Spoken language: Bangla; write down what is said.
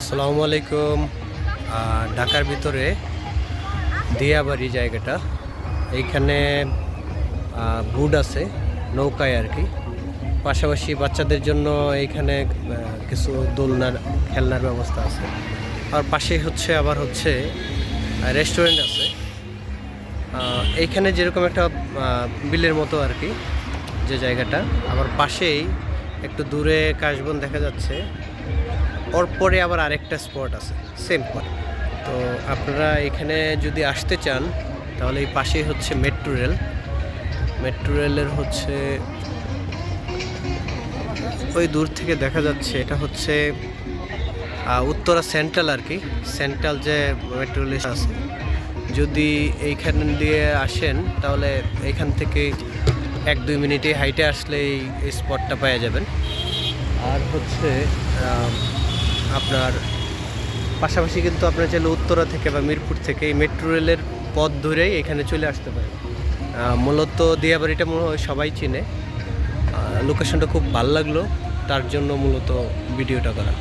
আসসালামু আলাইকুম। ঢাকার ভিতরে দিয়াবাড়ি জায়গাটা, এইখানে বুট আছে নৌকায় আর কি। পাশাপাশি বাচ্চাদের জন্য এইখানে কিছু দোলনার খেলনার ব্যবস্থা আছে। আর পাশেই আবার রেস্টুরেন্ট আছে। এইখানে যেরকম একটা বিলের মতো আর কি যে জায়গাটা, আবার পাশেই একটু দূরে কাশবন দেখা যাচ্ছে। ওর পরে আবার আরেকটা স্পট আছে সেম স্পট। তো আপনারা এখানে যদি আসতে চান তাহলে এই পাশেই মেট্রো রেলের ওই দূর থেকে দেখা যাচ্ছে এটা উত্তরা সেন্ট্রাল আর কি। সেন্ট্রাল যে মেট্রো রেল আছে, যদি এইখান দিয়ে আসেন তাহলে এইখান থেকে 1-2 মিনিটে হাইটে আসলে এই স্পটটা পেয়ে যাবেন। আর আপনার পাশাপাশি কিন্তু আপনার চাইলে উত্তরা থেকে বা মিরপুর থেকে এই মেট্রো রেলের পথ ধরেই এখানে চলে আসতে পারেন। মূলত দিয়াবাড়িটা মনে হয় সবাই চিনে। লোকেশনটা খুব ভালো লাগলো, তার জন্য মূলত ভিডিওটা করা।